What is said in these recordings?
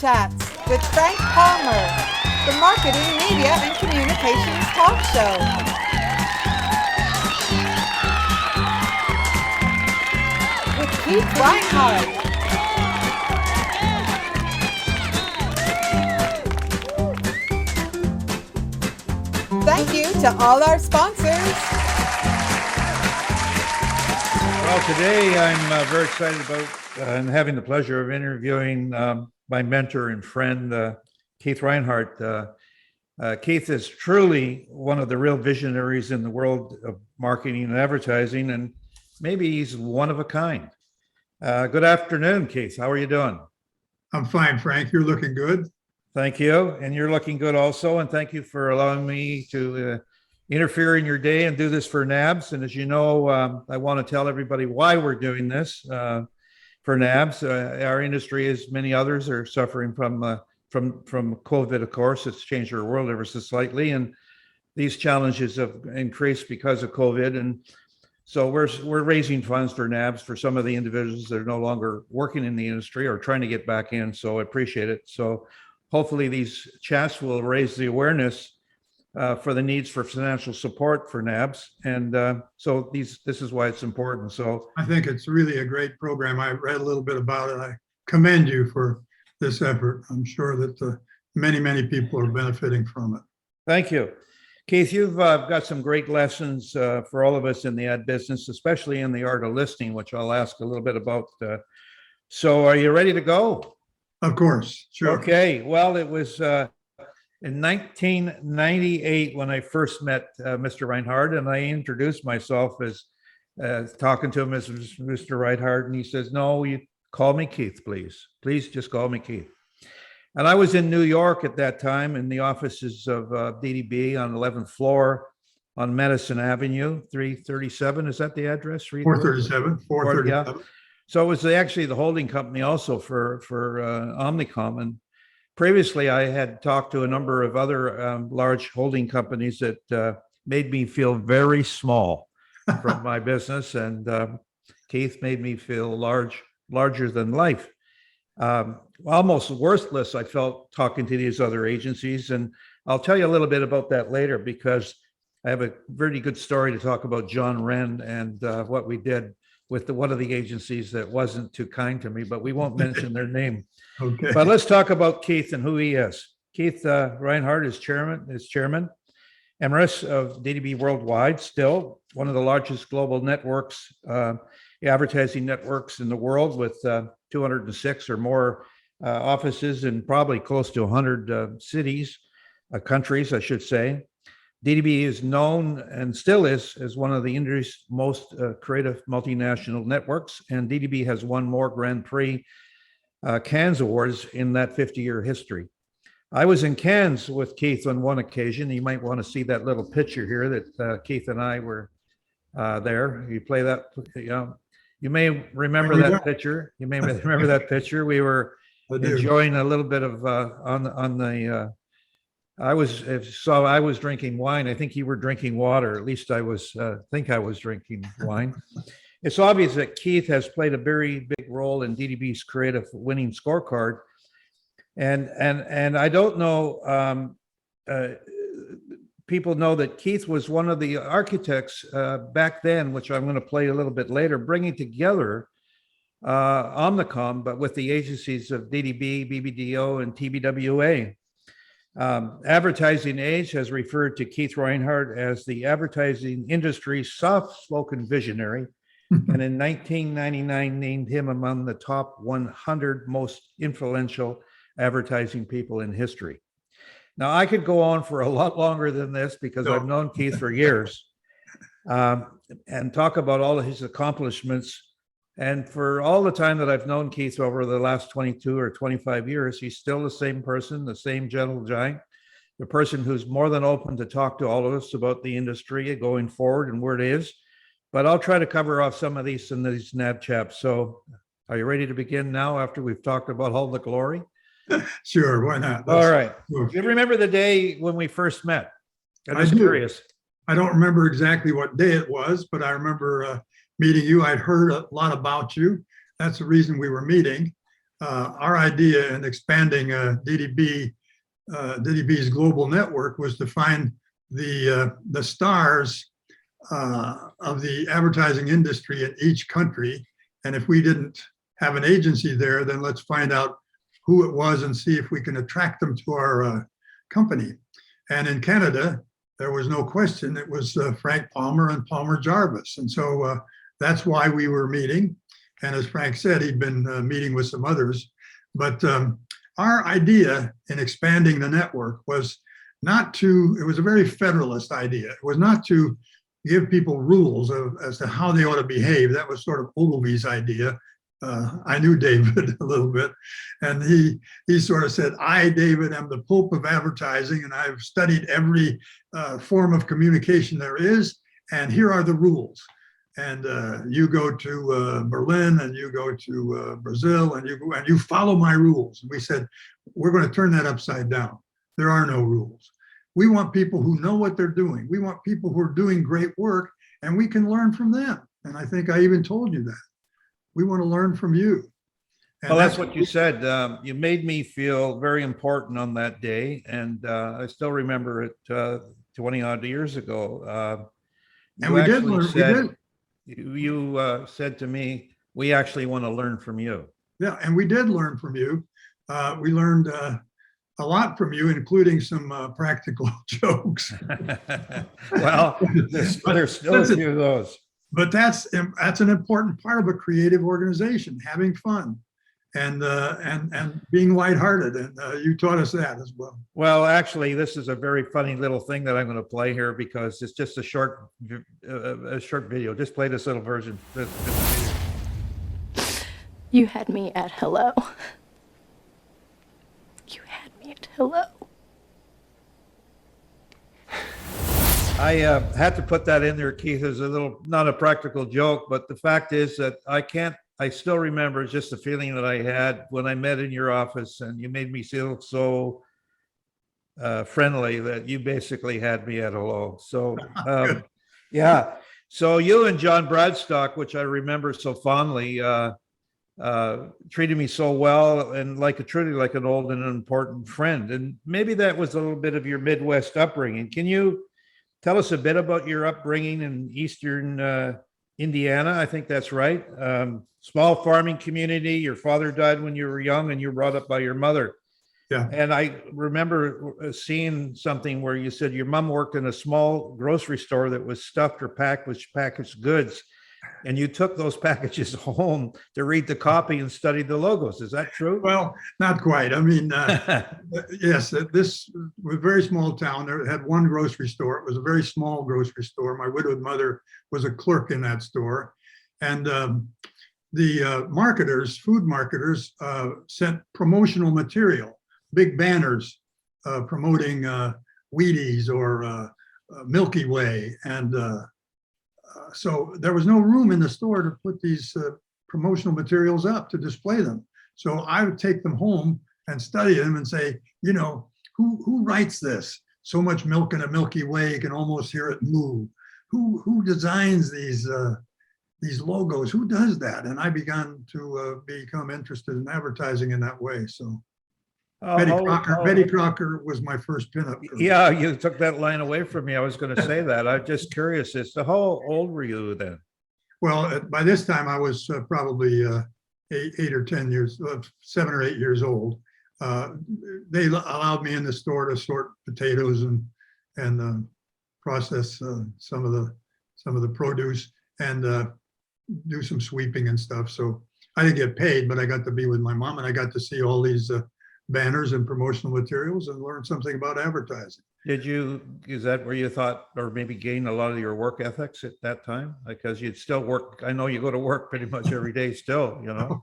Chats with Frank Palmer, the marketing, media, and communications talk show. With Keith Reinhard. Thank you to all our sponsors. Well, today I'm very excited about and having the pleasure of interviewing my mentor and friend, Keith Reinhard. Keith is truly one of the real visionaries in the world of marketing and advertising, and maybe he's one of a kind. Good afternoon, Keith. How are you doing? I'm fine, Frank. You're looking good. Thank you. And you're looking good also. And thank you for allowing me to interfere in your day and do this for NABS. And as you know, I want to tell everybody why we're doing this for NABS. Our industry, as many others, are suffering from COVID, of course. It's changed our world ever so slightly. And these challenges have increased because of COVID. And so we're raising funds for NABS for some of the individuals that are no longer working in the industry or trying to get back in. So I appreciate it. So hopefully these chats will raise the awareness for the needs for financial support for NABS. And so this is why it's important. So I think it's really a great program. I read a little bit about it. I commend you for this effort. I'm sure that many people are benefiting from it. Thank you. Keith, you've got some great lessons for all of us in the ad business, especially in the art of listening, which I'll ask a little bit about. So are you ready to go? Of course, sure. Okay, well, it was in 1998 when I first met Mr. Reinhard, and I introduced myself as talking to him as Mr. Reinhard, and he says, "No, you call me Keith, please. Please just call me Keith." And I was in New York at that time in the offices of DDB on the 11th floor on Madison Avenue, 337. Is that the address? 437. 437. Yeah. So it was actually the holding company also for Omnicom. And previously I had talked to a number of other large holding companies that made me feel very small from my business. And Keith made me feel larger than life. Almost worthless, I felt, talking to these other agencies. And I'll tell you a little bit about that later, because I have a very good story to talk about John Wren and what we did with one of the agencies that wasn't too kind to me, but we won't mention their name. Okay. But let's talk about Keith and who he is. Keith Reinhard is Chairman Emeritus of DDB Worldwide, still one of the largest global networks, advertising networks in the world, with 206 or more offices in probably close to 100 cities, countries, I should say. DDB is known and still is as one of the industry's most creative multinational networks, and DDB has won more Grand Prix Cannes Awards in that 50-year history. I was in Cannes with Keith on one occasion. You might want to see that little picture here that Keith and I were there. You play that, you may remember that picture. You may remember that picture. We were enjoying a little bit of I was drinking wine. I think you were drinking water. At least I think I was drinking wine. It's obvious that Keith has played a very big role in DDB's creative winning scorecard. And I don't know, people know that Keith was one of the architects back then, which I'm going to play a little bit later, bringing together Omnicom, but with the agencies of DDB, BBDO, and TBWA. Advertising Age has referred to Keith Reinhard as the advertising industry's soft-spoken visionary, and in 1999 named him among the top 100 most influential advertising people in history. Now, I could go on for a lot longer than this, because I've known Keith for years, and talk about all of his accomplishments. And for all the time that I've known Keith over the last 22 or 25 years, he's still the same person, the same gentle giant, the person who's more than open to talk to all of us about the industry going forward and where it is. But I'll try to cover off some of these in these NAB chaps. So are you ready to begin now after we've talked about all the glory? Sure, why not? All right. Do you remember the day when we first met? I'm just curious. I don't remember exactly what day it was, but I remember meeting you. I'd heard a lot about you. That's the reason we were meeting. our idea in expanding DDB's global network was to find the stars of the advertising industry in each country. And if we didn't have an agency there, then let's find out who it was and see if we can attract them to our company. And in Canada, there was no question. It was Frank Palmer and Palmer Jarvis. And so that's why we were meeting. And as Frank said, he'd been meeting with some others. But our idea in expanding the network was not to, it was a very federalist idea. It was not to give people rules as to how they ought to behave. That was sort of Ogilvy's idea. I knew David a little bit, and he sort of said, I, David, am the Pope of advertising, and I've studied every form of communication there is, and here are the rules. And you go to Berlin, and you go to Brazil, and you follow my rules. And we said, we're going to turn that upside down. There are no rules. We want people who know what they're doing. We want people who are doing great work, and we can learn from them. And I think I even told you that. We want to learn from you. And well, that's what you said. You made me feel very important on that day. And I still remember it 20 odd years ago. And we did learn. You said to me, we actually want to learn from you. Yeah, and we did learn from you. We learned a lot from you, including some practical jokes. Well, there's still a few of those. But that's an important part of a creative organization, having fun and being lighthearted. And you taught us that as well. Well, actually, this is a very funny little thing that I'm going to play here because it's just a short video. Just play this little version. You had me at hello. You had me at hello. I had to put that in there, Keith, as a little, not a practical joke, but the fact is that I still remember just the feeling that I had when I met in your office and you made me feel so friendly that you basically had me at hello. So, yeah. So you and John Bradstock, which I remember so fondly, treated me so well and truly like an old and important friend. And maybe that was a little bit of your Midwest upbringing. Can you tell us a bit about your upbringing in Eastern Indiana? I think that's right. Small farming community. Your father died when you were young and you were brought up by your mother. Yeah. And I remember seeing something where you said your mom worked in a small grocery store that was stuffed or packed with packaged goods. And you took those packages home to read the copy and study the logos. Is that true? Well, not quite. I mean, yes, this was a very small town. There had one grocery store. It was a very small grocery store. My widowed mother was a clerk in that store. And the marketers, food marketers, sent promotional material, big banners promoting Wheaties or Milky Way. And so there was no room in the store to put these promotional materials up to display them. So I would take them home and study them and say, you know, who writes this? So much milk in a Milky Way, you can almost hear it moo. Who designs these logos? Who does that? And I began to become interested in advertising in that way. So Betty Crocker was my first pinup girl. Yeah, you took that line away from me. I was going to say that. I'm just curious as to how old were you then? Well, by this time I was probably 8 or 10 years, 7 or 8 years old. They allowed me in the store to sort potatoes and process some of the produce and do some sweeping and stuff. So I didn't get paid, but I got to be with my mom and I got to see all these banners and promotional materials and learn something about advertising. Is that where you thought, or maybe gain a lot of your work ethics at that time? Because you'd still work, I know you go to work pretty much every day still, you know?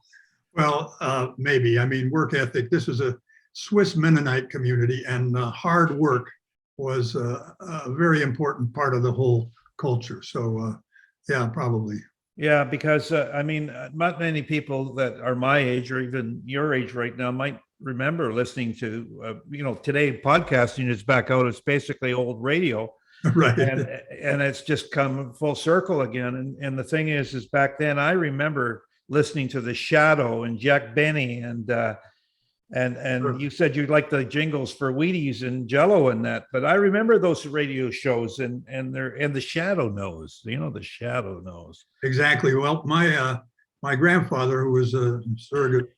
Well, maybe. I mean, work ethic, this is a Swiss Mennonite community and hard work was a very important part of the whole culture. So yeah, probably. Yeah, because I mean, not many people that are my age or even your age right now might remember listening to, today podcasting is back out. It's basically old radio. Right. And it's just come full circle again. And the thing is back then I remember listening to The Shadow and Jack Benny and Sure. you said you like the jingles for Wheaties and Jello and that, but I remember those radio shows and The Shadow knows, The Shadow knows. Exactly. Well, my grandfather, who was a surrogate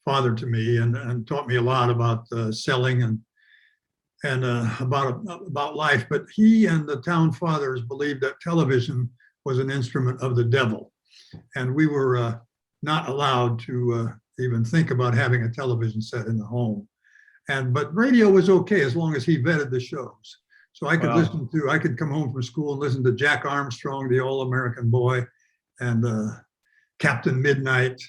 father to me and taught me a lot about selling and about life, but he and the town fathers believed that television was an instrument of the devil, and we were not allowed to even think about having a television set in the home. But radio was okay as long as he vetted the shows. So I could Wow. I could come home from school and listen to Jack Armstrong, the All-American Boy, and Captain Midnight,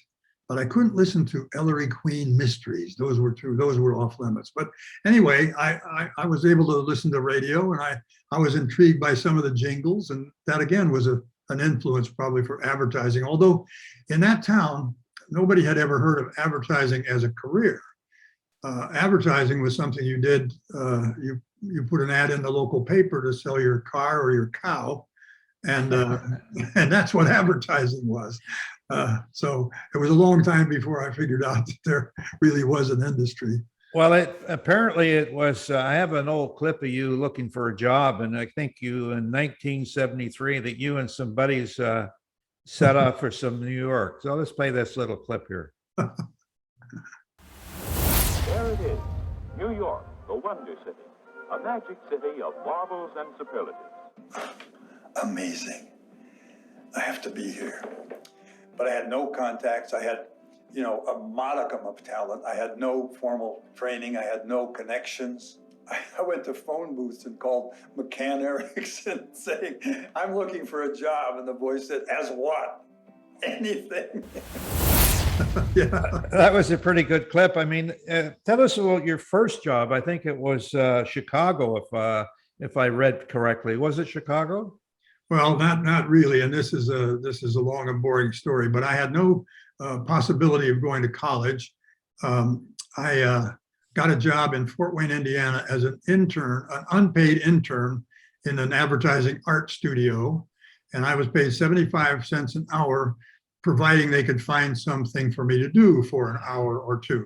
but I couldn't listen to Ellery Queen Mysteries. Those were off limits. But anyway, I was able to listen to radio, and I was intrigued by some of the jingles, and that again was an influence probably for advertising. Although in that town, nobody had ever heard of advertising as a career. Advertising was something you did. You put an ad in the local paper to sell your car or your cow, and that's what advertising was. So it was a long time before I figured out that there really was an industry. Well, apparently it was. I have an old clip of you looking for a job, and I think you in 1973 that you and some buddies set off for some New York. So let's play this little clip here. There it is, New York, the Wonder City, a magic city of marvels and superlatives. Amazing. I have to be here. But I had no contacts. I had, a modicum of talent. I had no formal training. I had no connections. I went to phone booths and called McCann Erickson saying, I'm looking for a job. And the voice said, as what? Anything. Yeah. That was a pretty good clip. I mean, tell us about your first job. I think it was Chicago, if I read correctly. Was it Chicago? Well, not really. And this is a long and boring story, but I had no possibility of going to college. I got a job in Fort Wayne, Indiana as an intern, an unpaid intern in an advertising art studio. And I was paid 75 cents an hour, providing they could find something for me to do for an hour or two.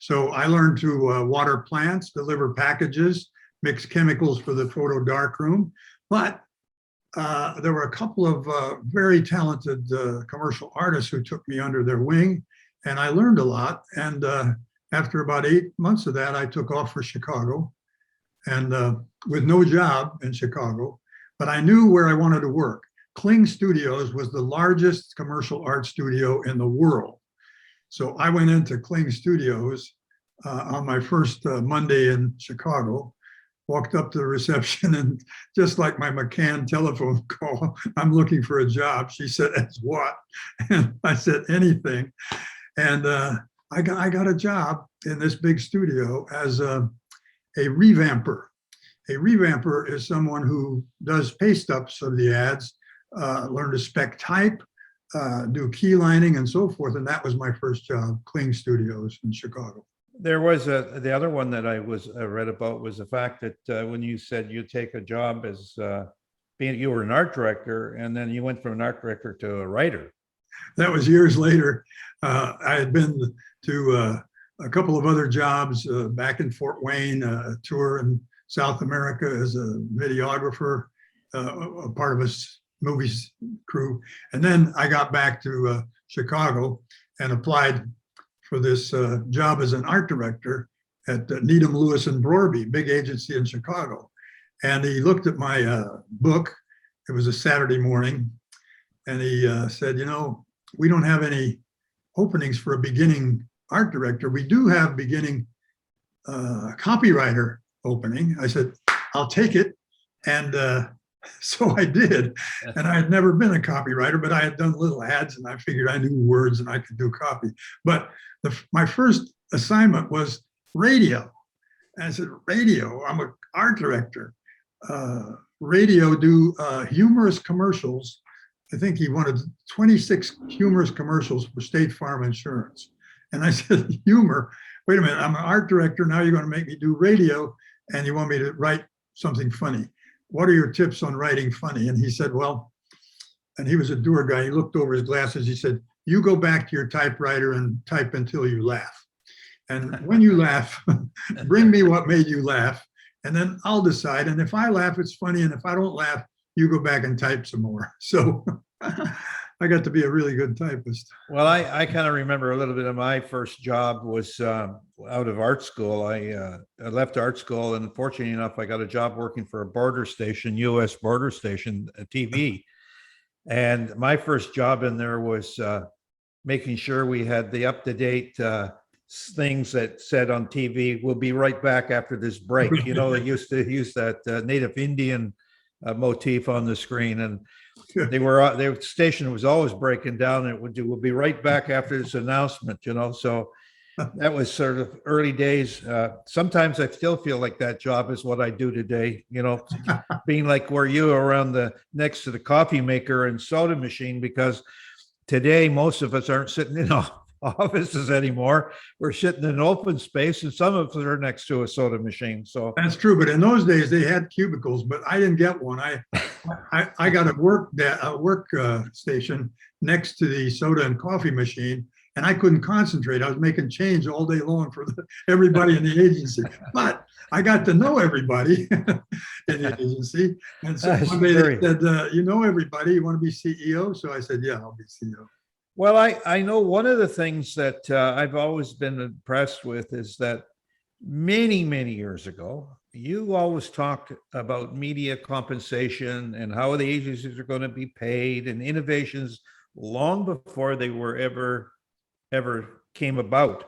So I learned to water plants, deliver packages, mix chemicals for the photo darkroom. But there were a couple of very talented commercial artists who took me under their wing, and I learned a lot. And after about 8 months of that, I took off for Chicago, and with no job in Chicago, but I knew where I wanted to work. Kling Studios was the largest commercial art studio in the world. So I went into Kling Studios on my first Monday in Chicago, walked up to the reception, and just like my McCann telephone call, I'm looking for a job. She said, as what? And I said, anything. And I got a job in this big studio as a revamper. A revamper is someone who does paste ups of the ads, learn to spec type, do key lining and so forth. And that was my first job, Kling Studios in Chicago. There was the other one that I read about was the fact that when you said you take a job as you were an art director, and then you went from an art director to a writer. That was years later. I had been to a couple of other jobs back in Fort Wayne, a tour in South America as a videographer, a part of a movie crew. And then I got back to Chicago and applied for this job as an art director at Needham, Lewis and Brorby, big agency in Chicago. And he looked at my book. It was a Saturday morning. And he said, we don't have any openings for a beginning art director. We do have beginning copywriter opening. I said, I'll take it. And so I did. And I had never been a copywriter, but I had done little ads, and I figured I knew words and I could do copy. But my first assignment was radio. And I said, radio, I'm an art director. Radio, do humorous commercials. I think he wanted 26 humorous commercials for State Farm Insurance. And I said, humor? Wait a minute, I'm an art director. Now you're going to make me do radio, and you want me to write something funny. What are your tips on writing funny? And he said, well, and he was a doer guy. He looked over his glasses. He said, you go back to your typewriter and type until you laugh. And when you laugh, bring me what made you laugh. And then I'll decide. And if I laugh, it's funny. And if I don't laugh, you go back and type some more. So I got to be a really good typist. Well, I kind of remember a little bit of my first job was out of art school. I left art school, and fortunately enough, I got a job working for a border station, U.S. border station, TV. And my first job in there was making sure we had the up-to-date things that said on TV, "We'll be right back after this break." You know, they used to use that native Indian motif on the screen, and their station was always breaking down, and we'll be right back after this announcement, you know. So that was sort of early days. Sometimes I still feel like that job is what I do today, you know, being like where you are around next to the coffee maker and soda machine, because today most of us aren't sitting in offices anymore. We're sitting in open space, and some of us are next to a soda machine. So that's true. But in those days, they had cubicles, but I didn't get one. I got a work station next to the soda and coffee machine, and I couldn't concentrate. I was making change all day long for everybody in the agency. But I got to know everybody in the agency. And so one day they said, you know everybody, you want to be CEO? So I said, yeah, I'll be CEO. Well, I know one of the things that I've always been impressed with is that many, many years ago, you always talked about media compensation and how the agencies are going to be paid, and innovations long before they were ever came about.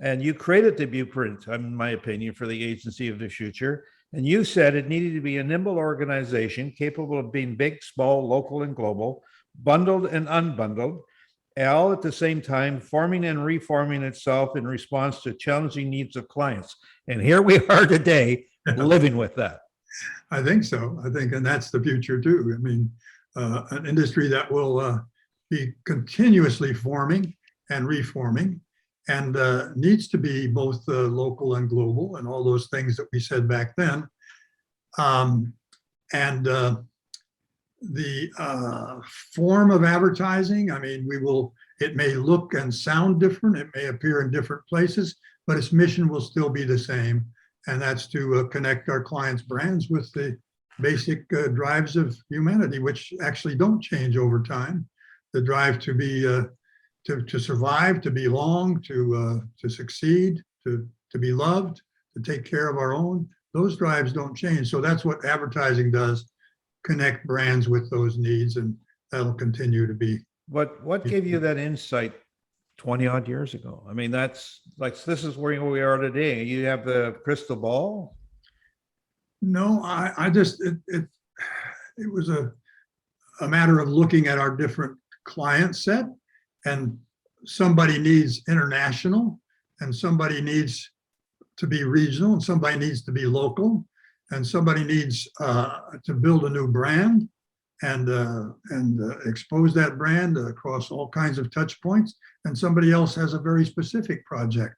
And you created the blueprint, in my opinion, for the agency of the future. And you said it needed to be a nimble organization capable of being big, small, local, and global, bundled and unbundled, all at the same time, forming and reforming itself in response to challenging needs of clients. And here we are today, living with that. I think so. And that's the future too. I mean, an industry that will be continuously forming and reforming, and needs to be both local and global, and all those things that we said back then. The form of advertising, I mean, it may look and sound different, it may appear in different places, but its mission will still be the same. And that's to connect our clients' brands with the basic drives of humanity, which actually don't change over time. The drive to be, to survive, to belong, to succeed, to be loved, to take care of our own, those drives don't change. So that's what advertising does. Connect brands with those needs, and that'll continue to be. What gave you that insight 20 odd years ago? I mean, that's like, this is where we are today. You have the crystal ball? No, I just, it was a matter of looking at our different client set, and somebody needs international, and somebody needs to be regional, and somebody needs to be local, and somebody needs to build a new brand and expose that brand across all kinds of touch points. And somebody else has a very specific project.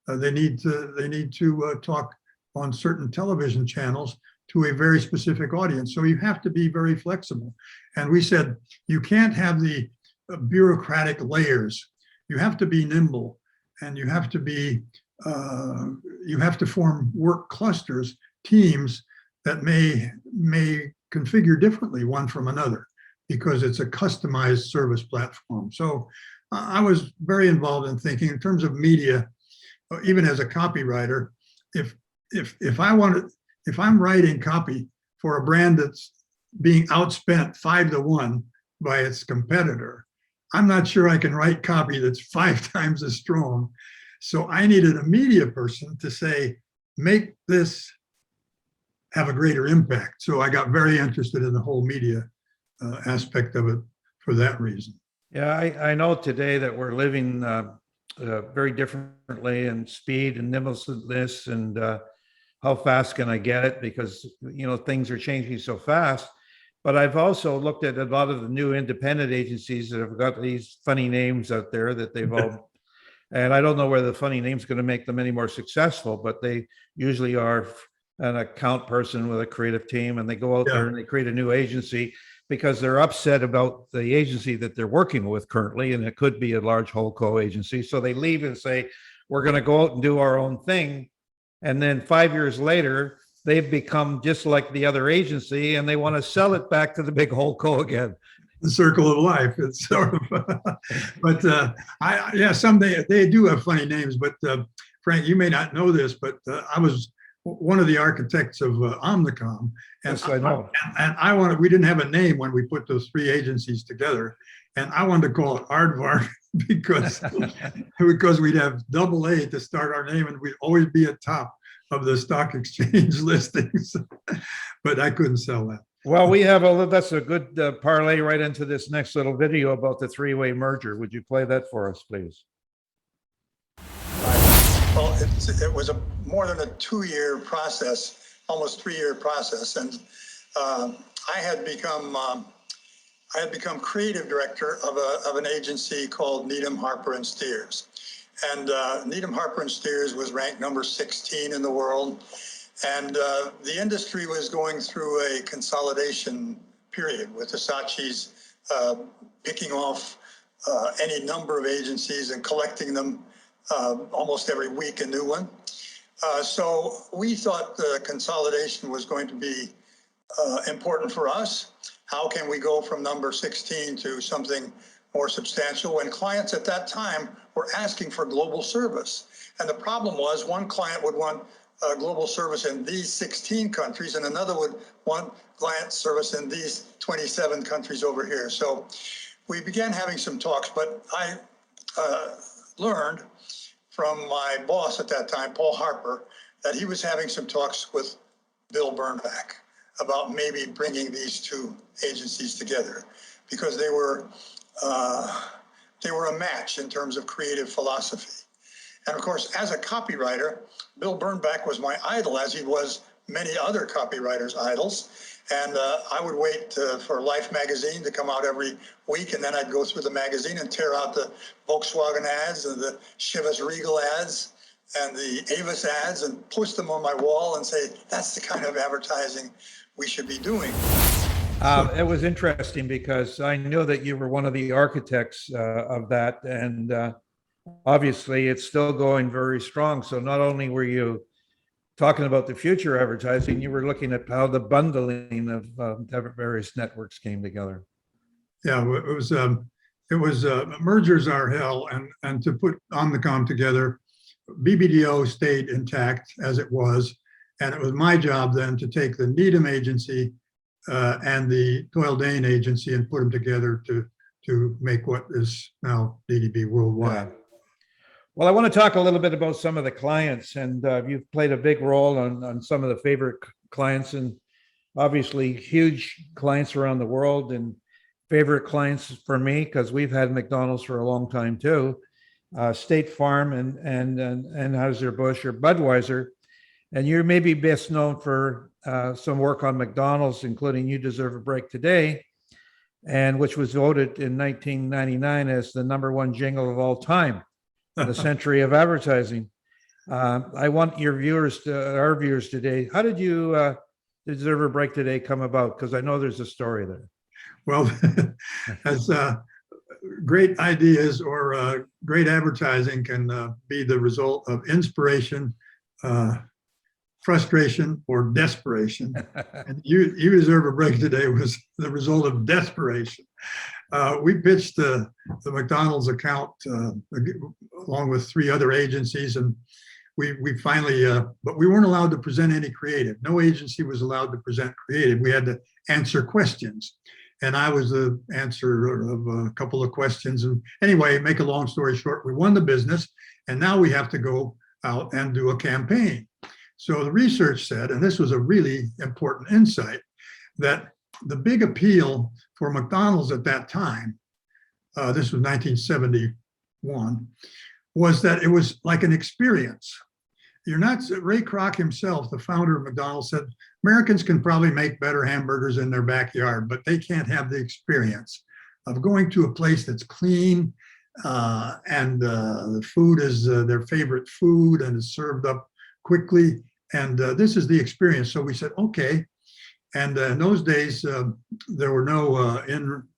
They need to talk on certain television channels to a very specific audience. So you have to be very flexible. And we said, you can't have the bureaucratic layers. You have to be nimble, and you have to be, you have to form work clusters, teams that may configure differently one from another, because it's a customized service platform. So I was very involved in thinking in terms of media, even as a copywriter. If I'm writing copy for a brand that's being outspent 5-to-1 by its competitor, I'm not sure I can write copy that's 5 times as strong. So I needed a media person to say, make this have a greater impact. So I got very interested in the whole media aspect of it for that reason. Yeah, I know today that we're living very differently in speed and nimbleness, and how fast can I get it, because you know things are changing so fast. But I've also looked at a lot of the new independent agencies that have got these funny names out there that they've all, and I don't know whether the funny name's going to make them any more successful, but they usually are an account person with a creative team, and they go out there and they create a new agency. because they're upset about the agency that they're working with currently, and it could be a large holdco agency. So they leave and say, we're going to go out and do our own thing. And then 5 years later, they've become just like the other agency, and they want to sell it back to the big holdco again. The circle of life. It's sort of, but yeah, some they do have funny names. But Frank, you may not know this, but I was one of the architects of Omnicom, and Yes, I know. We didn't have a name when we put those three agencies together, and I wanted to call it Aardvark because we'd have double A to start our name, and we'd always be at top of the stock exchange listings. But I couldn't sell that. Well, that's a good parlay right into this next little video about the three-way merger. Would you play that for us, please? Well, it was more than a 2-year process, almost 3-year process, and I had become creative director of an agency called Needham, Harper and Steers, and Needham, Harper and Steers was ranked number 16 in the world, and the industry was going through a consolidation period with the Saatchis picking off any number of agencies and collecting them. Almost every week a new one. So we thought the consolidation was going to be important for us. How can we go from number 16 to something more substantial when clients at that time were asking for global service? And the problem was one client would want global service in these 16 countries and another would want client service in these 27 countries over here. So we began having some talks, but I learned from my boss at that time, Paul Harper, that he was having some talks with Bill Bernbach about maybe bringing these two agencies together because they were a match in terms of creative philosophy. And of course, as a copywriter, Bill Bernbach was my idol, as he was many other copywriters' idols. And I would wait for Life magazine to come out every week, and then I'd go through the magazine and tear out the Volkswagen ads and the Chivas Regal ads and the Avis ads and post them on my wall and say, that's the kind of advertising we should be doing. It was interesting because I know that you were one of the architects of that, and obviously it's still going very strong. So not only were you talking about the future advertising, you were looking at how the bundling of various networks came together. Yeah, it was mergers are hell, and to put Omnicom together, BBDO stayed intact as it was, and it was my job then to take the Needham agency and the Doyle Dane agency and put them together to make what is now DDB Worldwide. Yeah. Well, I want to talk a little bit about some of the clients, and you've played a big role on some of the favorite clients, and obviously huge clients around the world, and favorite clients for me, because we've had McDonald's for a long time too, State Farm and Anheuser-Busch or Budweiser. And you're maybe best known for some work on McDonald's, including You Deserve a Break Today, and which was voted in 1999 as the #1 jingle of all time. The century of advertising. I want our viewers today. How did You Deserve a Break Today come about? Because I know there's a story there. Well, as great ideas or great advertising can be the result of inspiration, frustration, or desperation. And you Deserve a Break Today was the result of desperation. We pitched the McDonald's account along with 3 other agencies, and we finally, but we weren't allowed to present any creative. No agency was allowed to present creative. We had to answer questions, and I was the answer of a couple of questions. And anyway, make a long story short, we won the business, and now we have to go out and do a campaign. So the research said, and this was a really important insight, that the big appeal for McDonald's at that time, this was 1971, was that it was like an experience. Ray Kroc himself, the founder of McDonald's, said, Americans can probably make better hamburgers in their backyard, but they can't have the experience of going to a place that's clean and the food is their favorite food and is served up quickly. And this is the experience. So we said, okay, And in those days, there were no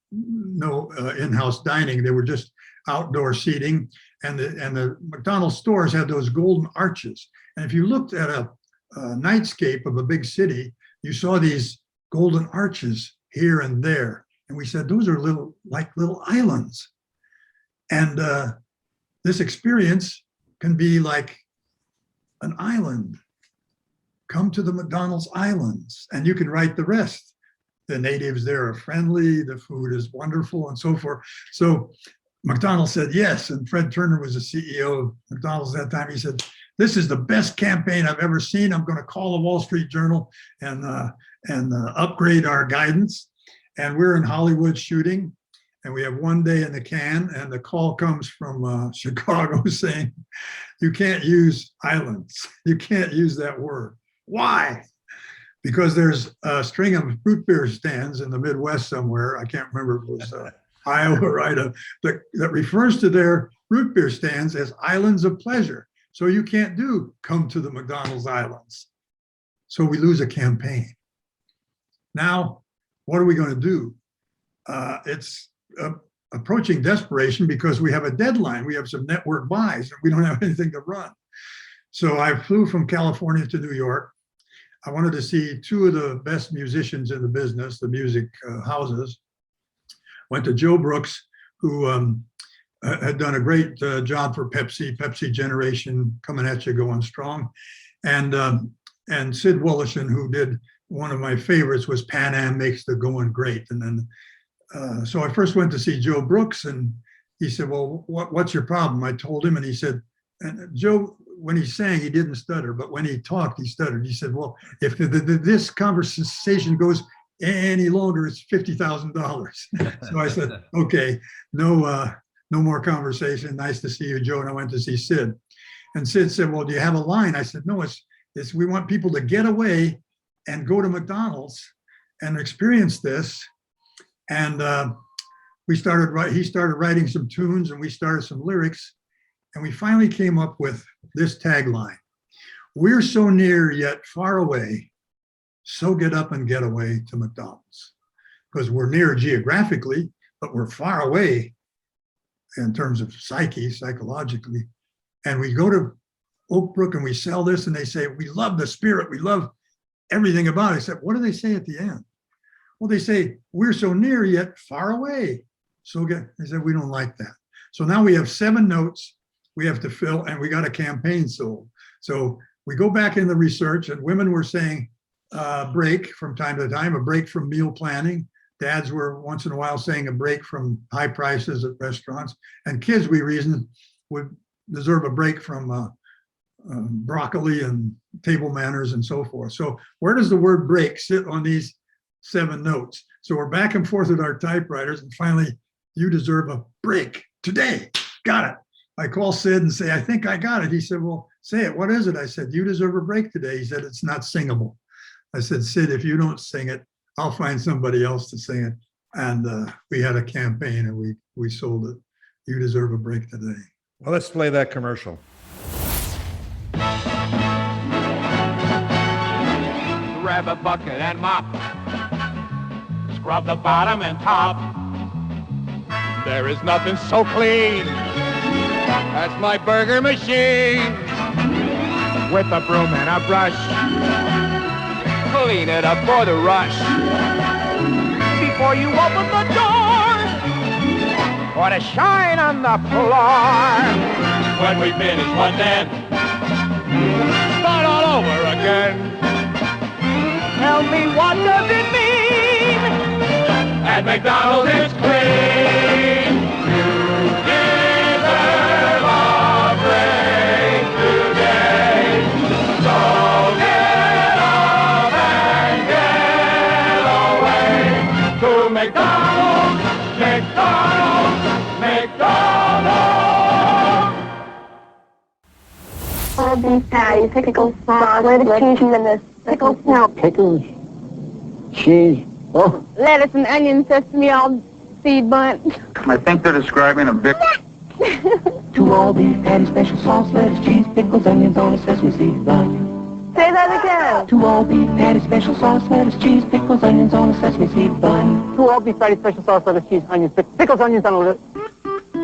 in-house dining. They were just outdoor seating. And the McDonald's stores had those golden arches. And if you looked at a nightscape of a big city, you saw these golden arches here and there. And we said, those are little islands. And this experience can be like an island. Come to the McDonald's Islands, and you can write the rest. The natives there are friendly, the food is wonderful, and so forth. So McDonald's said yes, and Fred Turner was the CEO of McDonald's at that time. He said, this is the best campaign I've ever seen. I'm going to call the Wall Street Journal and upgrade our guidance. And we're in Hollywood shooting, and we have one day in the can, and the call comes from Chicago saying, you can't use islands. You can't use that word. Why? Because there's a string of root beer stands in the Midwest somewhere. I can't remember if it was Iowa or Idaho, that refers to their root beer stands as islands of pleasure. So you can't do come to the McDonald's Islands. So we lose a campaign. Now, what are we going to do? It's approaching desperation because we have a deadline. We have some network buys and we don't have anything to run. So I flew from California to New York. I wanted to see two of the best musicians in the business, the music houses. Went to Joe Brooks, who had done a great job for Pepsi Generation, coming at you, going strong. And Sid Woollison, who did one of my favorites, was Pan Am Makes the Going Great. And then, so I first went to see Joe Brooks, and he said, well, what's your problem? I told him, and he said, and Joe, when he sang, he didn't stutter, but when he talked, he stuttered. He said, well, if this conversation goes any longer, it's $50,000. So I said, okay, no more conversation. Nice to see you, Joe. And I went to see Sid. And Sid said, well, do you have a line? I said, no, it's we want people to get away and go to McDonald's and experience this. And he started writing some tunes, and we started some lyrics. And we finally came up with this tagline: we're so near yet far away, so get up and get away to McDonald's. Because we're near geographically, but we're far away in terms of psychologically. And we go to Oak Brook and we sell this, and they say, we love the spirit, we love everything about it. I said, what do they say at the end? Well, they say, we're so near yet far away. So they said, we don't like that. So now we have 7 notes we have to fill, and we got a campaign sold. So we go back in the research, and women were saying break from time to time, a break from meal planning. Dads were once in a while saying a break from high prices at restaurants. And kids, we reasoned, would deserve a break from broccoli and table manners and so forth. So where does the word break sit on these 7 notes? So we're back and forth with our typewriters, and finally, you deserve a break today. Got it. I call Sid and say, I think I got it. He said, well, say it. What is it? I said, you deserve a break today. He said, it's not singable. I said, Sid, if you don't sing it, I'll find somebody else to sing it. And we had a campaign, and we sold it. You deserve a break today. Well, let's play that commercial. Grab a bucket and mop. Scrub the bottom and top. There is nothing so clean. That's my burger machine. With a broom and a brush. Clean it up for the rush. Before you open the door, or to shine on the floor. When we finish one then, start all over again. Tell me, what does it mean? At McDonald's it's clean. You deserve a break today. So get up and get away to McDonald's, McDonald's, McDonald's. All beef patties, pickles, sauce, lettuce, cheese, and the pickles, no. Pickles, cheese, oh. Lettuce and onion, sesame, all seed bunch. I think they're describing a big... 2 all beef patties, special sauce, lettuce, cheese, pickles, onions on a sesame seed bunch. Say that again. Two all beef patty, special sauce, lettuce, cheese, pickles, onions on a sesame seed bun. Two all beef patty, special sauce, lettuce, cheese, onions, pickles, onions on a...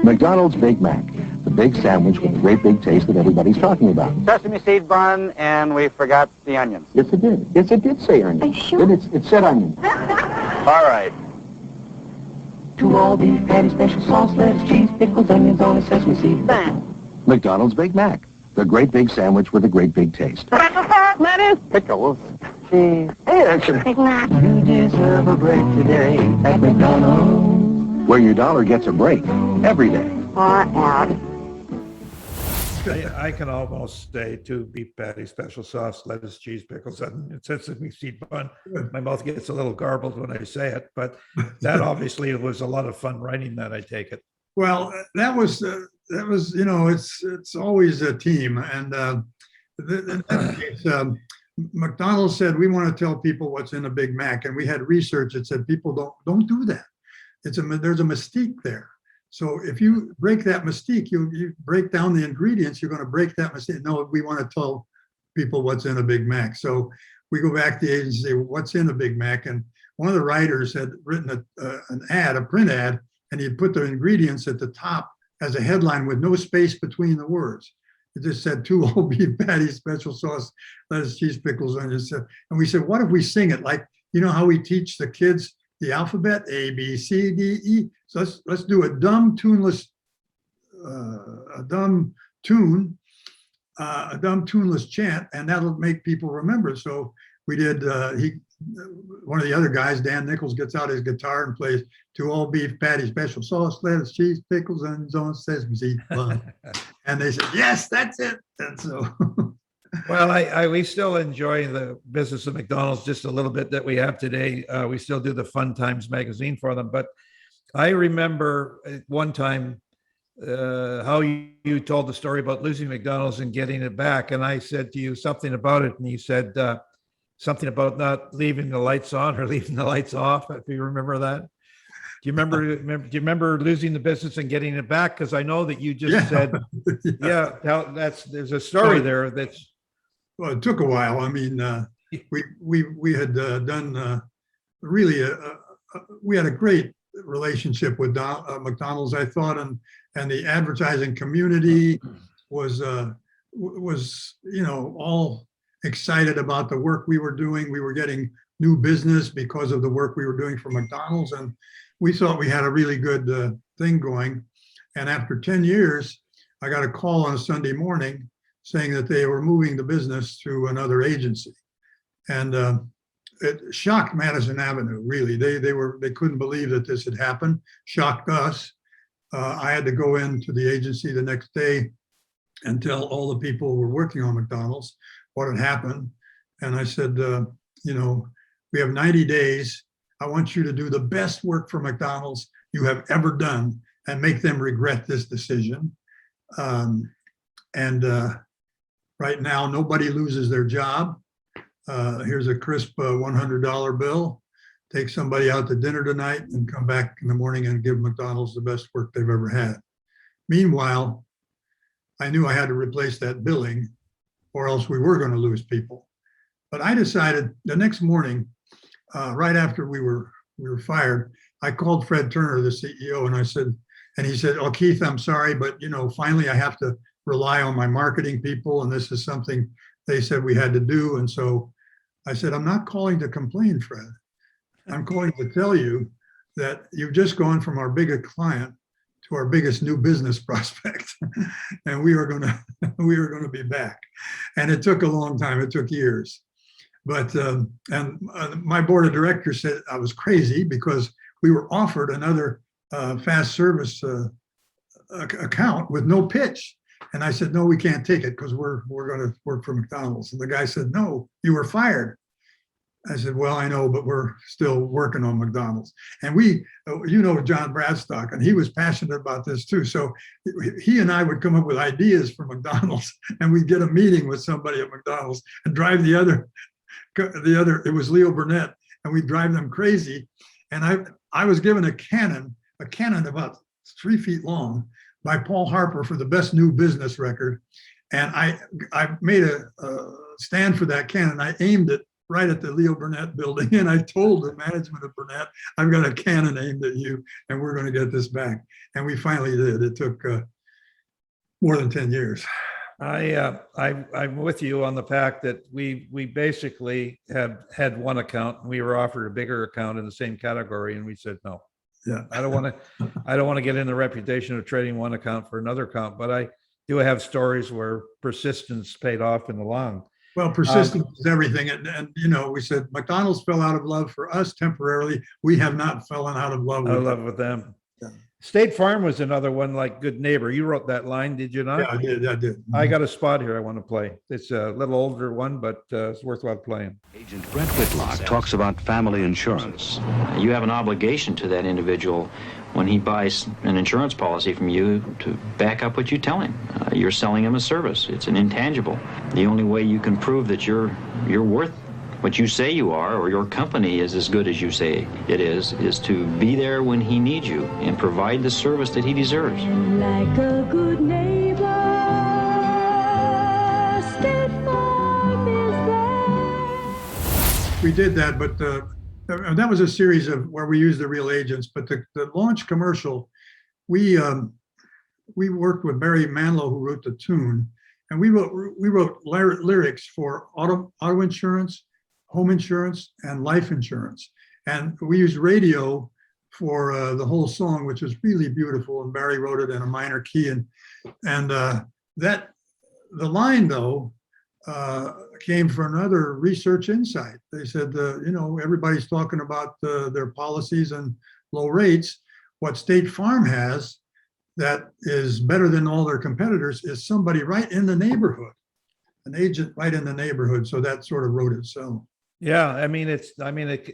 McDonald's Big Mac, the big sandwich with the great big taste that everybody's talking about. Sesame seed bun, and we forgot the onions. Yes, it did. Yes, it did say onions. Are you sure? It said onions. All right. Two all beef patty, special sauce, lettuce, cheese, pickles, onions on a sesame seed bun. McDonald's Big Mac, the great big sandwich with a great big taste. Lettuce. Pickles, cheese, and Big Mac. you deserve a break today at McDonald's, where your dollar gets a break every day. Far out. I can almost say two beef patty, special sauce, lettuce, cheese, pickles, and sesame seed bun. My mouth gets a little garbled when I say it, but that obviously was a lot of fun writing that, I take it. Well, that was, it's always a team. And in that case, McDonald's said, we want to tell people what's in a Big Mac. And we had research that said, people don't do that. There's a mystique there. So if you break that mystique, you break down the ingredients, you're going to break that mystique. No, we want to tell people what's in a Big Mac. So we go back to the agency, and say, what's in a Big Mac? And one of the writers had written a print ad, and he'd put the ingredients at the top as a headline with no space between the words. It just said two whole beef patties, special sauce, lettuce, cheese, pickles, onions. And we said, what if we sing it like, you know how we teach the kids the alphabet, A, B, C, D, E. So let's do a dumb tuneless chant, and that'll make people remember. So we did. One of the other guys, Dan Nichols, gets out his guitar and plays two all beef patty, special sauce, lettuce, cheese, pickles, onions on sesame seed bun. And they said, yes, that's it. And so. Well, we still enjoy the business of McDonald's just a little bit that we have today. We still do the Fun Times magazine for them. But I remember at one time how you told the story about losing McDonald's and getting it back. And I said to you something about it. And you said something about not leaving the lights on or leaving the lights off. If you remember that. Do you remember losing the business and getting it back? Because I know that you just said, there's a story there that's. Well, it took a while. I mean, we had done really we had a great relationship with McDonald's, I thought, and the advertising community was all excited about the work we were doing. We were getting new business because of the work we were doing for McDonald's, and we thought we had a really good thing going. And after 10 years, I got a call on a Sunday morning saying that they were moving the business to another agency. And it shocked Madison Avenue, really. They couldn't believe that this had happened, shocked us. I had to go into the agency the next day and tell all the people who were working on McDonald's what had happened. And I said, we have 90 days. I want you to do the best work for McDonald's you have ever done and make them regret this decision. Right now, nobody loses their job. Here's a crisp $100 bill. Take somebody out to dinner tonight and come back in the morning and give McDonald's the best work they've ever had. Meanwhile, I knew I had to replace that billing or else we were going to lose people. But I decided the next morning, right after we were fired, I called Fred Turner, the CEO, and he said, "Oh, Keith, I'm sorry, but finally I have to rely on my marketing people, and this is something they said we had to do." And so I said, "I'm not calling to complain, Fred. I'm calling to tell you that you've just gone from our biggest client to our biggest new business prospect, and we are going to be back." And it took a long time. It took years. But my board of directors said I was crazy because we were offered another fast service account with no pitch. And I said, "No, we can't take it because we're going to work for McDonald's." And the guy said, "No, you were fired." I said, "Well, I know, but we're still working on McDonald's." And John Bradstock, and he was passionate about this too. So he and I would come up with ideas for McDonald's, and we'd get a meeting with somebody at McDonald's and drive the other, it was Leo Burnett, and we'd drive them crazy. And I was given a cannon about 3 feet long by Paul Harper for the best new business record. And I made a stand for that cannon. I aimed it right at the Leo Burnett building. And I told the management of Burnett, I've got a cannon aimed at you and we're going to get this back. And we finally did. It took more than 10 years. I'm with you on the fact that we basically have had one account and we were offered a bigger account in the same category. And we said, no, Yeah. I don't want to get in the reputation of trading one account for another account, but I do have stories where persistence paid off in the long. Well, persistence is everything. And, you know, we said McDonald's fell out of love for us temporarily. We have not fallen out of love with them. Yeah. State Farm was another one, like Good Neighbor. You wrote that line, did you not? Yeah, I did. I got a spot here I want to play. It's a little older one, but it's worthwhile playing. Agent Brent Whitlock talks about family insurance. You have an obligation to that individual when he buys an insurance policy from you to back up what you tell him. You're selling him a service. It's an intangible. The only way you can prove that you're worth what you say you are, or your company is as good as you say it is to be there when he needs you and provide the service that he deserves. And like a good neighbor, State Farm is there. We did that, but that was a series of where we used the real agents. But the launch commercial, we worked with Barry Manilow, who wrote the tune, and we wrote lyrics for auto insurance, home insurance, and life insurance. And we used radio for the whole song, which was really beautiful. And Barry wrote it in a minor key. And that the line though came from another research insight. They said, you know, everybody's talking about their policies and low rates. What State Farm has that is better than all their competitors is somebody right in the neighborhood, an agent right in the neighborhood. So that sort of wrote itself. Yeah, I mean,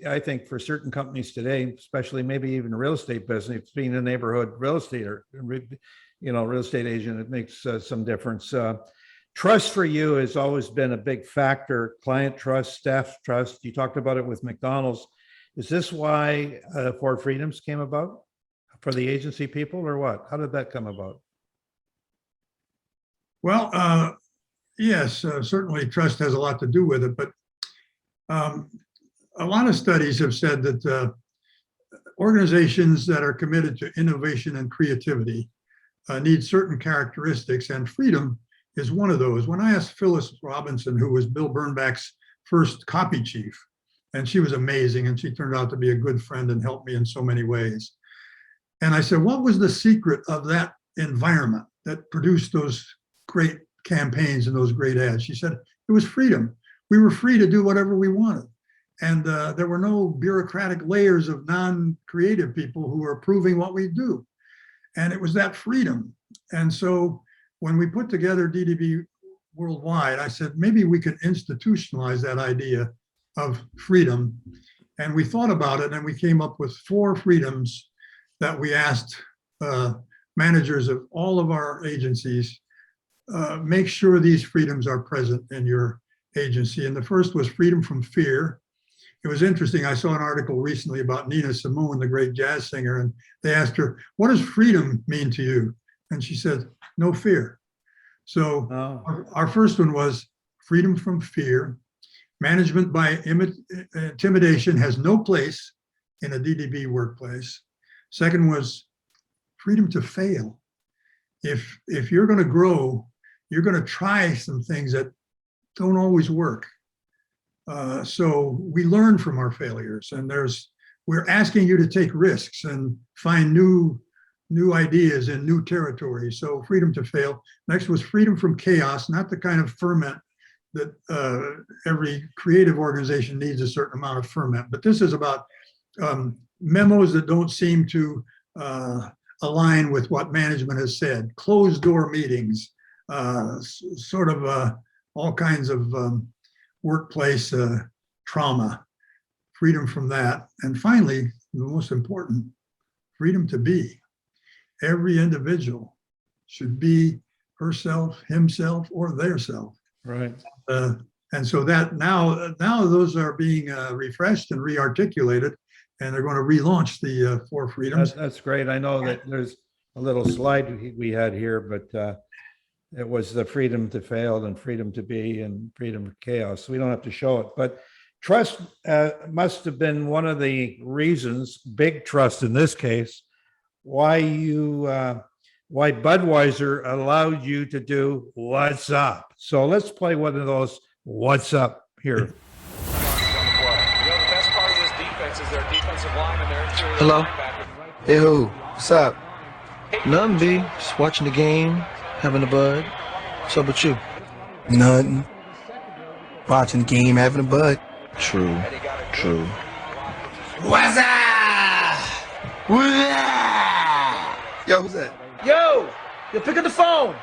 I think for certain companies today, especially maybe even real estate business, being a neighborhood real estate or, you know, real estate agent, it makes some difference. Trust for you has always been a big factor. Client trust, staff trust. You talked about it with McDonald's. Is this why 4 Freedoms came about for the agency people, or what? How did that come about? Well, yes, certainly trust has a lot to do with it, but a lot of studies have said that organizations that are committed to innovation and creativity need certain characteristics, and freedom is one of those. When I asked Phyllis Robinson, who was Bill Bernbach's first copy chief, and she was amazing, and she turned out to be a good friend and helped me in so many ways. And I said, what was the secret of that environment that produced those great campaigns and those great ads? She said, it was freedom. We were free to do whatever we wanted. And there were no bureaucratic layers of non-creative people who were approving what we do. And it was that freedom. And so when we put together DDB Worldwide, I said, maybe we could institutionalize that idea of freedom. And we thought about it, and we came up with 4 freedoms that we asked managers of all of our agencies, make sure these freedoms are present in your agency. And the first was freedom from fear. It was interesting. I saw an article recently about Nina Simone, the great jazz singer, and they asked her, what does freedom mean to you? And she said, no fear. So our first one was freedom from fear. Management by intimidation has no place in a DDB workplace. Second was freedom to fail. If you're going to grow, you're going to try some things that don't always work. So we learn from our failures, and we're asking you to take risks and find new ideas in new territories. So freedom to fail. Next was freedom from chaos, not the kind of ferment that every creative organization needs a certain amount of ferment, but this is about memos that don't seem to align with what management has said, closed door meetings, sort of all kinds of workplace trauma, freedom from that. And finally, the most important, freedom to be. Every individual should be herself, himself, or theirself. Right. And so that now those are being refreshed and re-articulated, and they're going to relaunch the 4 freedoms. That's great. I know that there's a little slide we had here, but It was the freedom to fail and freedom to be and freedom of chaos. We don't have to show it, but trust must have been one of the reasons, big trust in this case, why Budweiser allowed you to do What's Up. So let's play one of those What's Up here. You know, the best part of this defense is their defensive line and their interior Hello? linebacker. Hey, who? What's up? Nothing, B. Just watching the game, having a bud. What's up with you? Nothing. Watching the game, having a bud. True. True. What's up? What's up? Yo, who's that? Yo, pick up the phone.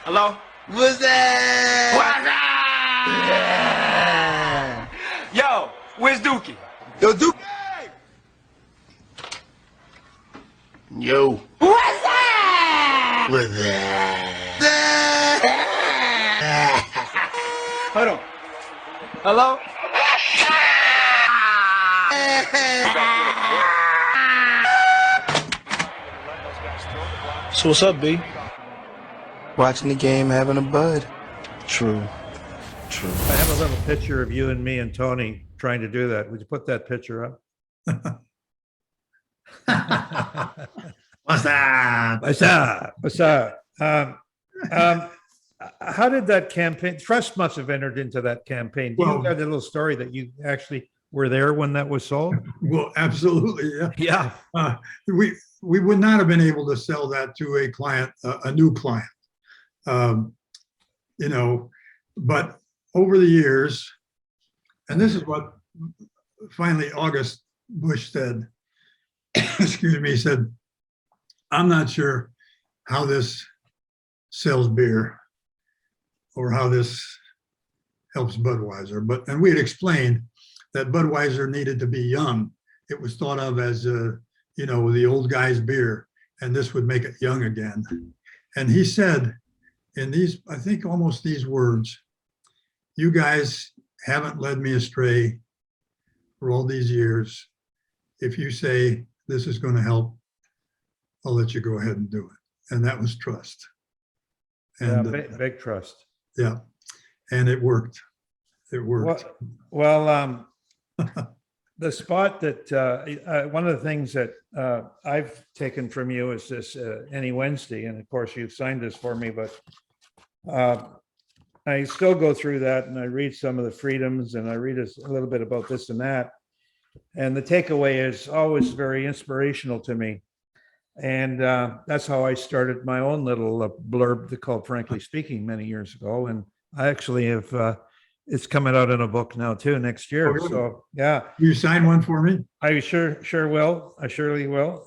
Hello? What's that? What's up? Yo, where's Dookie? Yo, Dookie. Yo. What's that? What's that? Hold on. Hello? So what's up, B? Watching the game, having a bud. True. True. I have a little picture of you and me and Tony trying to do that. Would you put that picture up? What's that? What's up? What's up? How did that campaign? Trust must have entered into that campaign. Do you Well- got a little story that you actually were there when that was sold? Well, absolutely, yeah. Yeah. We would not have been able to sell that to a client, a new client. You know, but over the years, and this is what finally August Bush said, excuse me, he said, I'm not sure how this sells beer or how this helps Budweiser, and we had explained that Budweiser needed to be young. It was thought of as, you know, the old guy's beer, and this would make it young again. And he said in these, I think almost these words, you guys haven't led me astray for all these years. If you say this is going to help, I'll let you go ahead and do it. And that was trust. And Yeah, big trust. yeah, and it worked. It worked. Well, the spot that one of the things that I've taken from you is this Any Wednesday, and of course you've signed this for me, but I still go through that and I read some of the freedoms and I read a little bit about this and that, and the takeaway is always very inspirational to me. And that's how I started my own little blurb called Frankly Speaking many years ago. And I actually have, it's coming out in a book now too next year. Oh, really? So yeah. You sign one for me? I sure will. I surely will.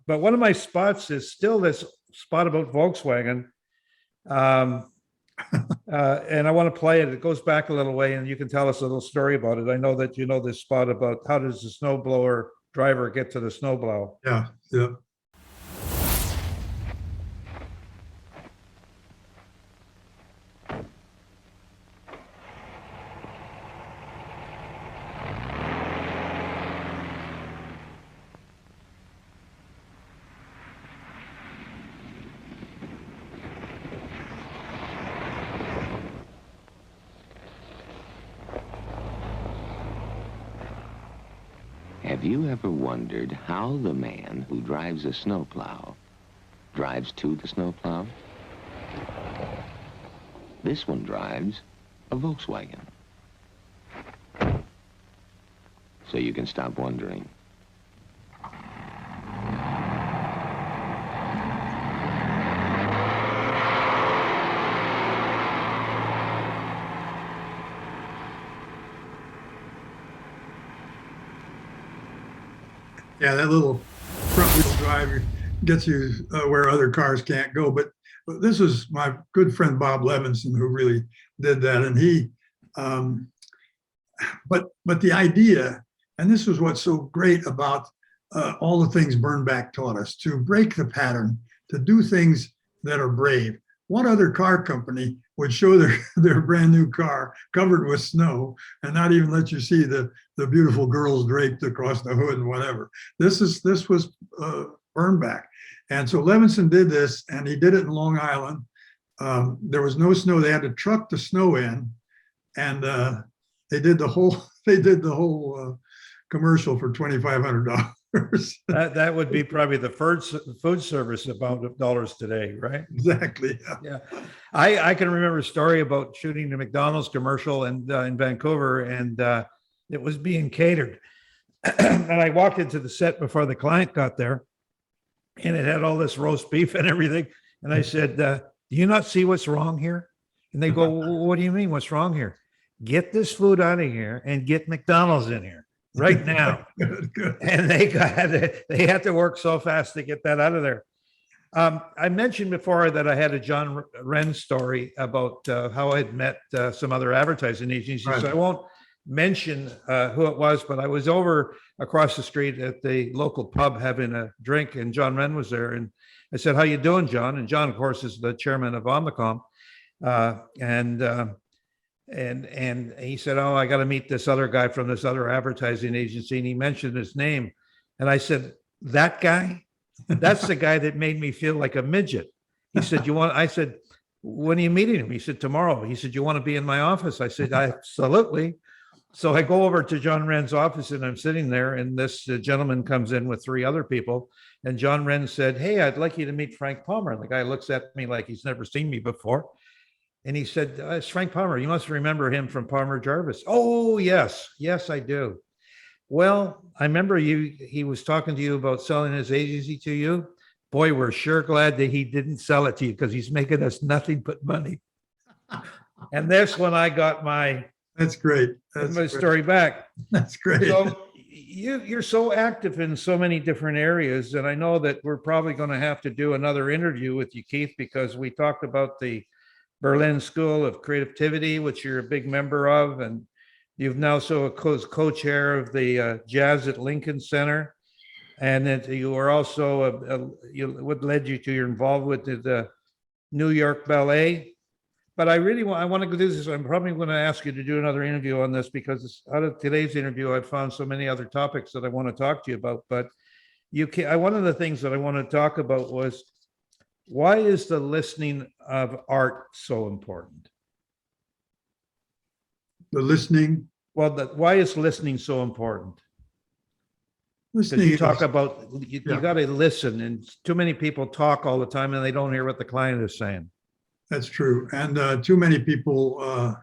But one of my spots is still this spot about Volkswagen. And I want to play it. It goes back a little way and you can tell us a little story about it. I know that you know this spot about how does the snowblower driver get to the snowblow? Yeah, yeah. Have you ever wondered how the man who drives a snowplow drives to the snowplow? This one drives a Volkswagen. So you can stop wondering. Yeah, that little front wheel drive gets you where other cars can't go. But this was my good friend Bob Levinson who really did that. And he, but the idea, and this was what's so great about all the things Bernbach taught us, to break the pattern, to do things that are brave. What other car company would show their brand new car covered with snow and not even let you see the beautiful girls draped across the hood and whatever? This was Bernbach. And so Levinson did this, and he did it in Long Island There was no snow. They had to truck the snow in, and they did the whole commercial for $2,500. That would be probably the food service amount of dollars today, right? Exactly. Yeah. I can remember a story about shooting the McDonald's commercial in Vancouver, and it was being catered. And I walked into the set before the client got there, and it had all this roast beef and everything. And I said, do you not see what's wrong here? And they go, well, what do you mean? What's wrong here? Get this food out of here and get McDonald's in here right now. Good. And they had to work so fast to get that out of there. I mentioned before that I had a John Wren story about how I'd met some other advertising agencies. Right. So I won't mention who it was, but I was over across the street at the local pub having a drink, and John Wren was there. And I said, how you doing, John? And John, of course, is the chairman of Omnicom. And he said, oh, I got to meet this other guy from this other advertising agency. And he mentioned his name. And I said, that guy? That's the guy that made me feel like a midget. He said, I said, when are you meeting him? He said, tomorrow. He said, you want to be in my office? I said, absolutely. So I go over to John Wren's office, and I'm sitting there, and this gentleman comes in with 3 other people. And John Wren said, hey, I'd like you to meet Frank Palmer. And the guy looks at me like he's never seen me before. And he said, it's Frank Palmer. You must remember him from Palmer Jarvis. Oh, yes. Yes, I do. Well, I remember he was talking to you about selling his agency to you. Boy, we're sure glad that he didn't sell it to you, because he's making us nothing but money. And that's when I got my That's great. story back. That's great. So you're so active in so many different areas, and I know that we're probably going to have to do another interview with you, Keith, because we talked about the Berlin School of Creativity, which you're a big member of, and you've now co-chair of the Jazz at Lincoln Center, and that you are also what led you to your involvement with the New York Ballet. But I want to do this. I'm probably going to ask you to do another interview on this, because out of today's interview, I've found so many other topics that I want to talk to you about. But one of the things that I want to talk about was, why is the listening of art so important? The listening? Well, why is listening so important? Listening. You talk about, you got to listen, and too many people talk all the time and they don't hear what the client is saying. That's true. And too many people,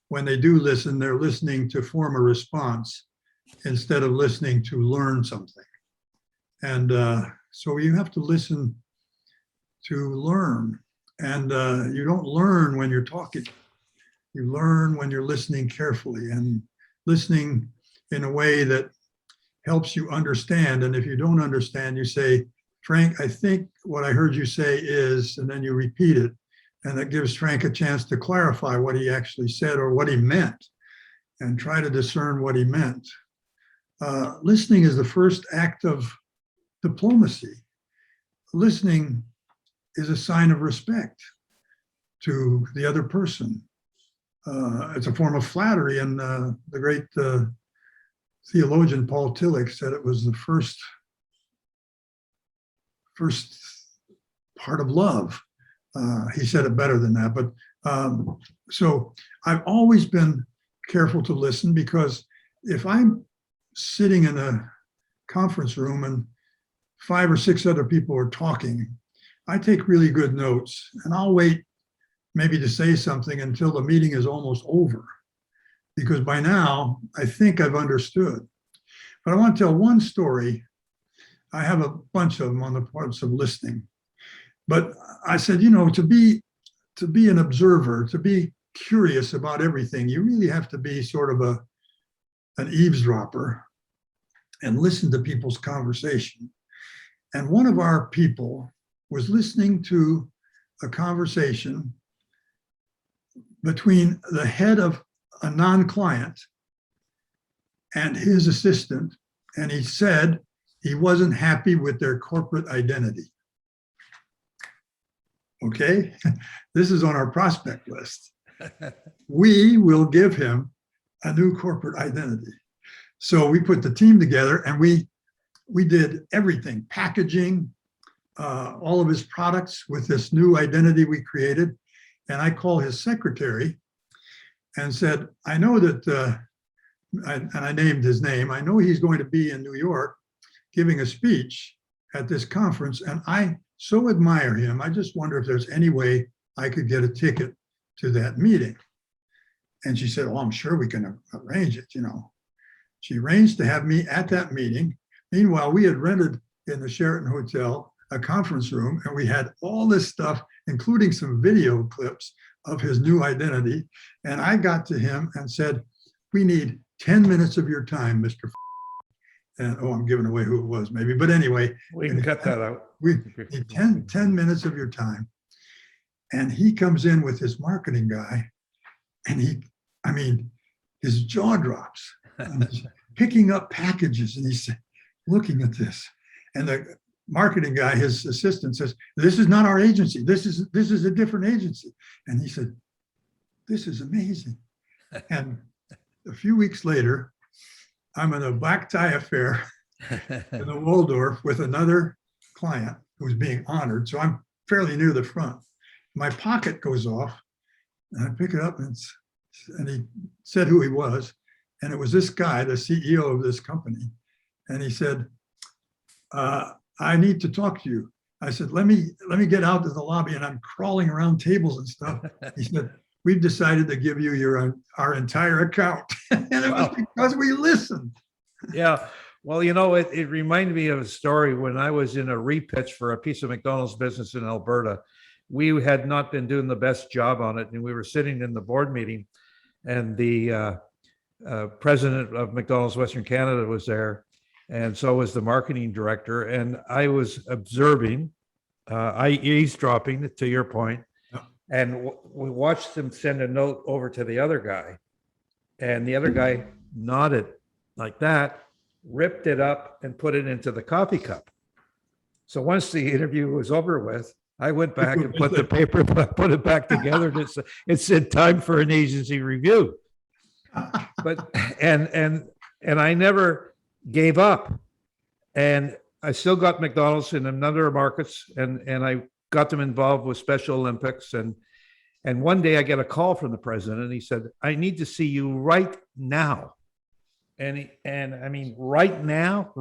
when they do listen, they're listening to form a response instead of listening to learn something. And so you have to listen to learn. And you don't learn when you're talking. You learn when you're listening carefully and listening in a way that helps you understand. And if you don't understand, you say, Frank, I think what I heard you say is, and then you repeat it. And that gives Frank a chance to clarify what he actually said or what he meant, and try to discern what he meant. Listening is the first act of diplomacy. Listening is a sign of respect to the other person. It's a form of flattery, and the great theologian Paul Tillich said it was the first part of love. He said it better than that, but so I've always been careful to listen, because if I'm sitting in a conference room and 5 or 6 other people are talking, I take really good notes, and I'll wait maybe to say something until the meeting is almost over, because by now I think I've understood. But I want to tell one story. I have a bunch of them on the parts of listening. But I said, to be an observer, to be curious about everything, you really have to be sort of an eavesdropper and listen to people's conversation. And one of our people was listening to a conversation between the head of a non-client and his assistant, and he said he wasn't happy with their corporate identity. Okay, this is on our prospect list. We will give him a new corporate identity. So we put the team together, and we did everything, packaging, all of his products with this new identity we created. And I called his secretary and said, I know that, and I named his name, I know he's going to be in New York giving a speech at this conference, and I so admire him. I just wonder if there's any way I could get a ticket to that meeting. And she said, well, I'm sure we can arrange it, you know. She arranged to have me at that meeting. Meanwhile, we had rented in the Sheraton Hotel a conference room, and we had all this stuff, including some video clips of his new identity. And I got to him and said, we need 10 minutes of your time, Mr. And oh, I'm giving away who it was maybe, but anyway. We can cut that out. We need 10 minutes of your time. And he comes in with his marketing guy, and his jaw drops. And he's picking up packages, and he's looking at this. And the marketing guy, his assistant, says, this is not our agency. This is a different agency. And he said, this is amazing. And a few weeks later, I'm in a black tie affair in the Waldorf with another client who's being honored. So I'm fairly near the front. My pocket goes off, and I pick it up, and he said who he was. And it was this guy, the CEO of this company. And he said, I need to talk to you. I said, let me get out to the lobby, and I'm crawling around tables and stuff. He said, we've decided to give you our entire account. And it was because we listened. Yeah. Well, you know, it reminded me of a story when I was in a repitch for a piece of McDonald's business in Alberta. We had not been doing the best job on it, and we were sitting in the board meeting, and the president of McDonald's Western Canada was there, and so was the marketing director. And I was observing, eavesdropping, to your point, and we watched him send a note over to the other guy, and the other guy nodded like that, ripped it up, and put it into the coffee cup. So once the interview was over with, I went back and put the paper, put it back together. And it said time for an agency review. But and I never gave up, and I still got McDonald's in another markets, and I got them involved with Special Olympics, and one day I get a call from the president, and he said, I need to see you right now. And I mean right now.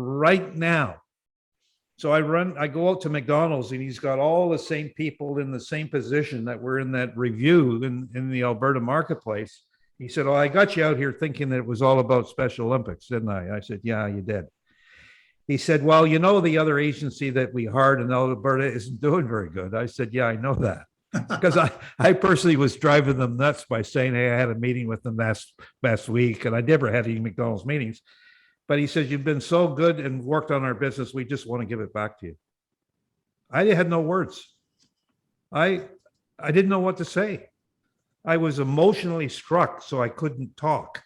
So I go out to McDonald's, and he's got all the same people in the same position that were in that review in the Alberta marketplace. He said, oh, I got you out here thinking that it was all about Special Olympics, didn't I? I said, yeah, you did. He said, well, you know, the other agency that we hired in Alberta isn't doing very good. I said, yeah, I know that. Because I personally was driving them nuts by saying, hey, I had a meeting with them last week, and I never had any McDonald's meetings. But he says, you've been so good and worked on our business, we just want to give it back to you. I had no words. I didn't know what to say. I was emotionally struck, so I couldn't talk.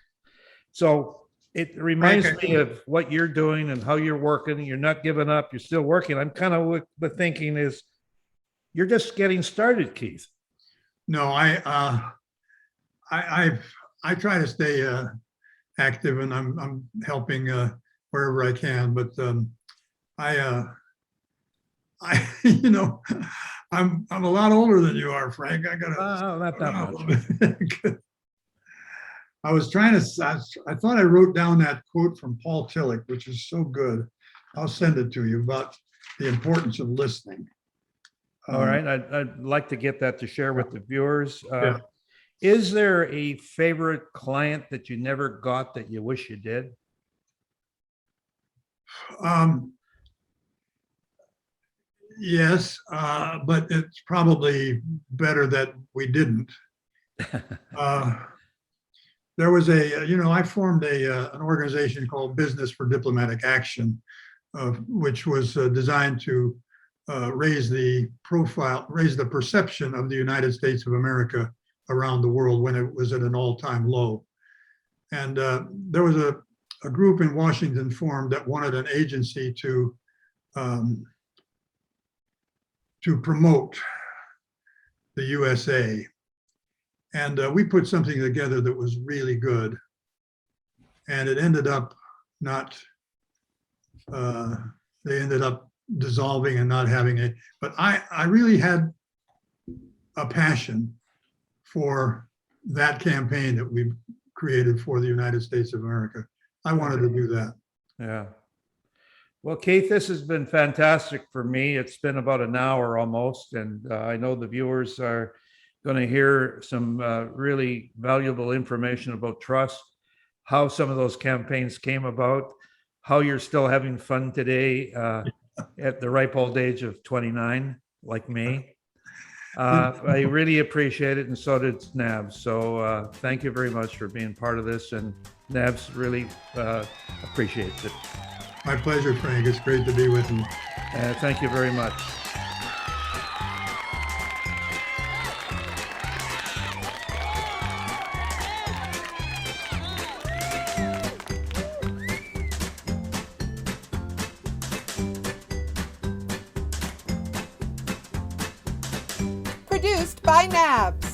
So it reminds me of what you're doing and how you're working. You're not giving up. You're still working. I'm kind of the thinking is you're just getting started, Keith. No, I try to stay active, and I'm helping wherever I can. But you know, I'm a lot older than you are, Frank. I gotta. Not that much. I was trying to. I thought I wrote down that quote from Paul Tillich, which is so good. I'll send it to you about the importance of listening. All right, I'd like to get that to share with the viewers. Yeah. Is there a favorite client that you never got that you wish you did? Yes, but it's probably better that we didn't. There was I formed an organization called Business for Diplomatic Action, which was designed to raise the perception of the United States of America around the world when it was at an all-time low. And there was a group in Washington formed that wanted an agency to promote the USA. And we put something together that was really good. And it ended up they ended up dissolving and not having but I really had a passion for that campaign that we created for the United States of America. I wanted to do that. Yeah. Well, Keith, this has been fantastic for me. It's been about an hour almost, and I know the viewers are going to hear some really valuable information about trust, how some of those campaigns came about, how you're still having fun today at the ripe old age of 29, like me. I really appreciate it, and so did Nabs. So thank you very much for being part of this, and Nabs really appreciates it. My pleasure, Frank. It's great to be with you. Thank you very much. Produced by Nabs.